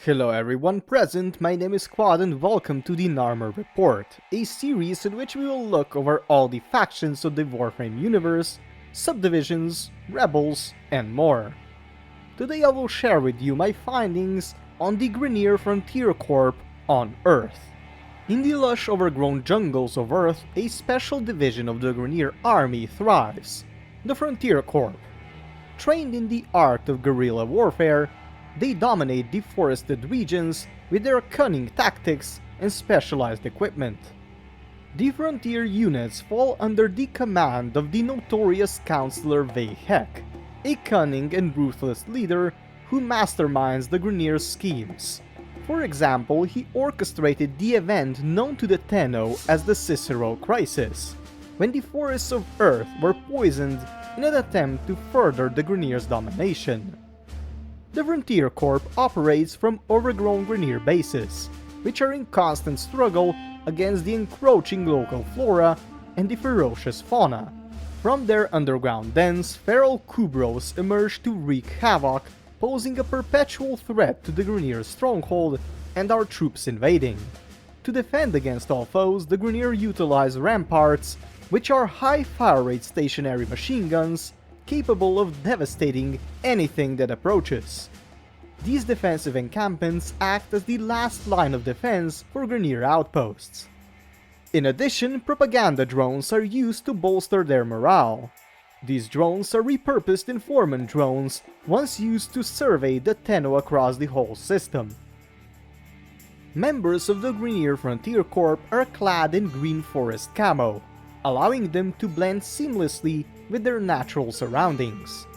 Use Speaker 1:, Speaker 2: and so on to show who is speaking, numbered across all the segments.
Speaker 1: Hello everyone present, my name is Quad and welcome to the Narmer Report, a series in which we will look over all the factions of the Warframe universe, subdivisions, rebels, and more. Today I will share with you my findings on the Grineer Frontier Corp on Earth. In the lush overgrown jungles of Earth, a special division of the Grineer army thrives, the Frontier Corp. Trained in the art of guerrilla warfare, they dominate the forested regions with their cunning tactics and specialized equipment. The frontier units fall under the command of the notorious Counselor Heck, a cunning and ruthless leader who masterminds the Grineer's schemes. For example, he orchestrated the event known to the Tenno as the Cicero Crisis, when the forests of Earth were poisoned in an attempt to further the Grineer's domination. The Frontier Corp operates from overgrown Grineer bases, which are in constant struggle against the encroaching local flora and the ferocious fauna. From their underground dens, feral Kubros emerge to wreak havoc, posing a perpetual threat to the Grineer stronghold and our troops invading. To defend against all foes, the Grineer utilize ramparts, which are high fire rate stationary machine guns capable of devastating anything that approaches. These defensive encampments act as the last line of defense for Grineer outposts. In addition, propaganda drones are used to bolster their morale. These drones are repurposed in farmin drones, once used to survey the Tenno across the whole system. Members of the Grineer Frontier Corp are clad in green forest camo, allowing them to blend seamlessly with their natural surroundings.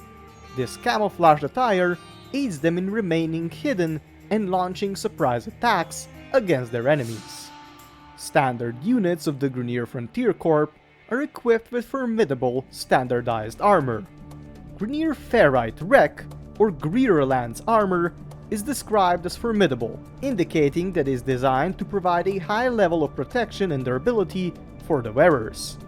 Speaker 1: This camouflaged attire aids them in remaining hidden and launching surprise attacks against their enemies. Standard units of the Grineer Frontier Corp are equipped with formidable standardized armor. Grineer Ferrite Wreck, or Greerland's armor, is described as formidable, indicating that it is designed to provide a high level of protection and durability for the wearers.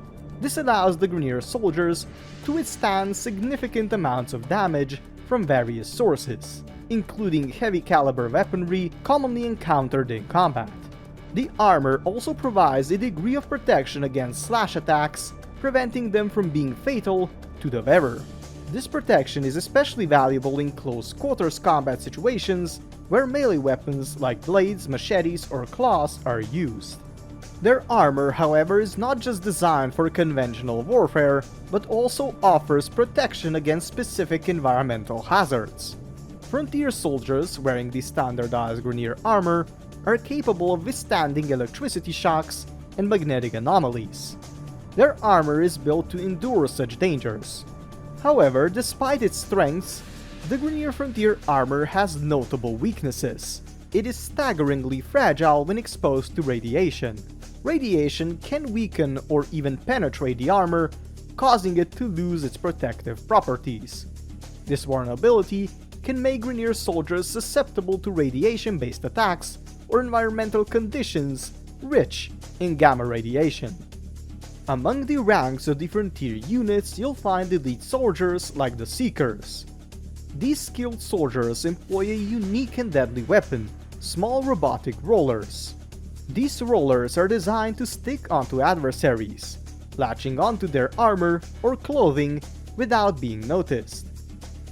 Speaker 1: This allows the Grineer soldiers to withstand significant amounts of damage from various sources, including heavy caliber weaponry commonly encountered in combat. The armor also provides a degree of protection against slash attacks, preventing them from being fatal to the wearer. This protection is especially valuable in close quarters combat situations where melee weapons like blades, machetes, or claws are used. Their armor, however, is not just designed for conventional warfare, but also offers protection against specific environmental hazards. Frontier soldiers wearing the standardized Grineer armor are capable of withstanding electricity shocks and magnetic anomalies. Their armor is built to endure such dangers. However, despite its strengths, the Grineer Frontier armor has notable weaknesses. It is staggeringly fragile when exposed to radiation. Radiation can weaken or even penetrate the armor, causing it to lose its protective properties. This vulnerability can make Grineer soldiers susceptible to radiation-based attacks or environmental conditions rich in gamma radiation. Among the ranks of the Frontier units, you'll find elite soldiers like the Seekers. These skilled soldiers employ a unique and deadly weapon, small robotic rollers. These rollers are designed to stick onto adversaries, latching onto their armor or clothing without being noticed.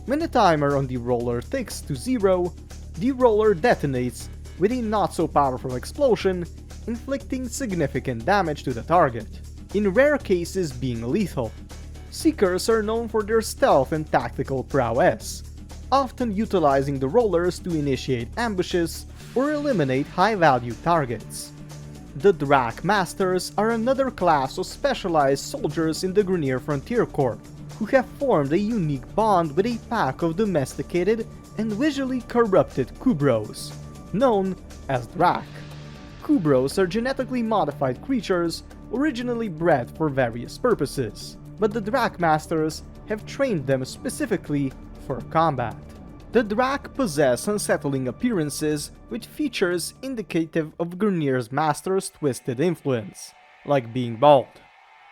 Speaker 1: When the timer on the roller ticks to 0, the roller detonates with a not-so-powerful explosion, inflicting significant damage to the target, in rare cases being lethal. Seekers are known for their stealth and tactical prowess, often utilizing the rollers to initiate ambushes or eliminate high-value targets. The Drak Masters are another class of specialized soldiers in the Grineer Frontier Corp, who have formed a unique bond with a pack of domesticated and visually corrupted Kubros, known as Drak. Kubros are genetically modified creatures originally bred for various purposes, but the Drak Masters have trained them specifically for combat. The Drak possess unsettling appearances with features indicative of Grineer's master's twisted influence, like being bald.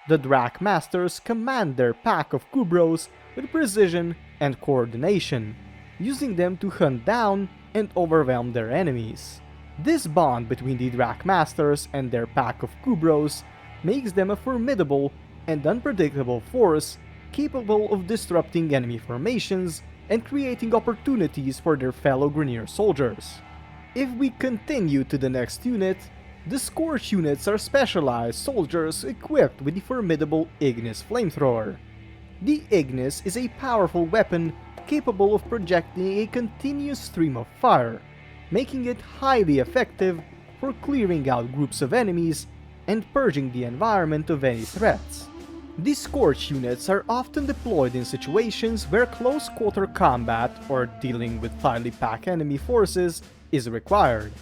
Speaker 1: The Drak Masters command their pack of Kubros with precision and coordination, using them to hunt down and overwhelm their enemies. This bond between the Drak Masters and their pack of Kubros makes them a formidable and unpredictable force capable of disrupting enemy formations and creating opportunities for their fellow GREENeer soldiers. If we continue to the next unit, the Scorch units are specialized soldiers equipped with the formidable Ignis flamethrower. The Ignis is a powerful weapon capable of projecting a continuous stream of fire, making it highly effective for clearing out groups of enemies and purging the environment of any threats. These Scorch units are often deployed in situations where close-quarter combat or dealing with tightly packed enemy forces is required.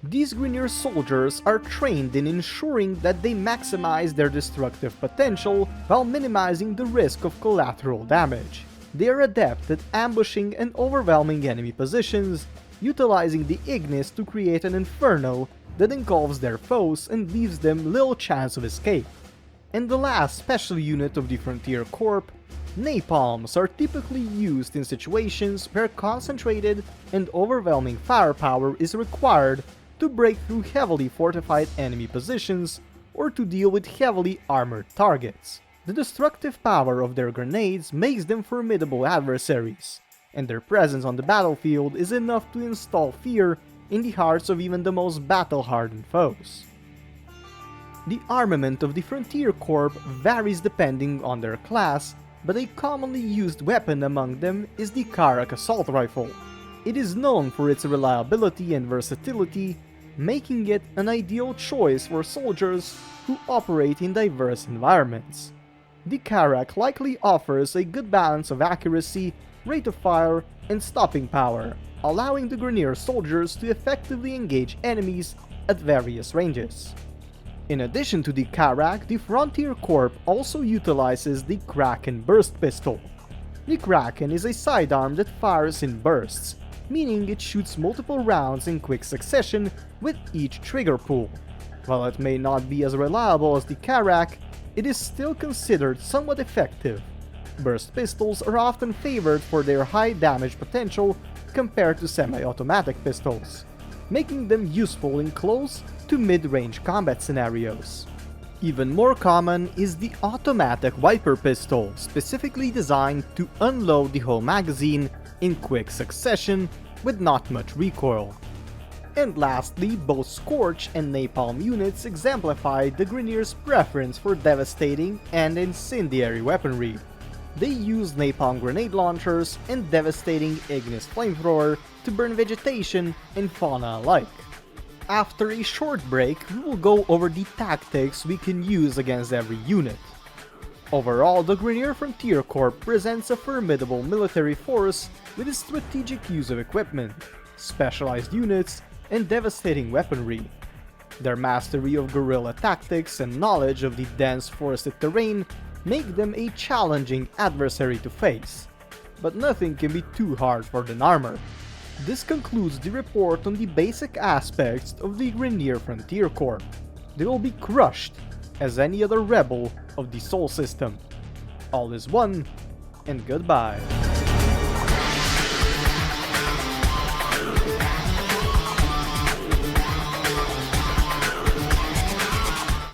Speaker 1: These GREENeer soldiers are trained in ensuring that they maximize their destructive potential while minimizing the risk of collateral damage. They are adept at ambushing and overwhelming enemy positions, utilizing the Ignis to create an inferno that engulfs their foes and leaves them little chance of escape. And the last special unit of the Frontier Corps, Napalms are typically used in situations where concentrated and overwhelming firepower is required to break through heavily fortified enemy positions or to deal with heavily armored targets. The destructive power of their grenades makes them formidable adversaries, and their presence on the battlefield is enough to install fear in the hearts of even the most battle-hardened foes. The armament of the Frontier Corps varies depending on their class, but a commonly used weapon among them is the Karak assault rifle. It is known for its reliability and versatility, making it an ideal choice for soldiers who operate in diverse environments. The Karak likely offers a good balance of accuracy, rate of fire, and stopping power, allowing the GREENeer soldiers to effectively engage enemies at various ranges. In addition to the Karak, the Frontier Corps also utilizes the Kraken burst pistol. The Kraken is a sidearm that fires in bursts, meaning it shoots multiple rounds in quick succession with each trigger pull. While it may not be as reliable as the Karak, it is still considered somewhat effective. Burst pistols are often favored for their high damage potential compared to semi-automatic pistols, making them useful in close to mid-range combat scenarios. Even more common is the automatic Viper pistol, specifically designed to unload the whole magazine in quick succession with not much recoil. And lastly, both Scorch and Napalm units exemplify the GREENeer's preference for devastating and incendiary weaponry. They use napalm grenade launchers and devastating Ignis flamethrower to burn vegetation and fauna alike. After a short break, we will go over the tactics we can use against every unit. Overall, the GREENeer Frontier Corps presents a formidable military force with a strategic use of equipment, specialized units, and devastating weaponry. Their mastery of guerrilla tactics and knowledge of the dense forested terrain make them a challenging adversary to face, but nothing can be too hard for the Narmer. This concludes the report on the basic aspects of the GREENeer Frontier Corps. They will be crushed as any other rebel of the Sol system. All is one, and goodbye.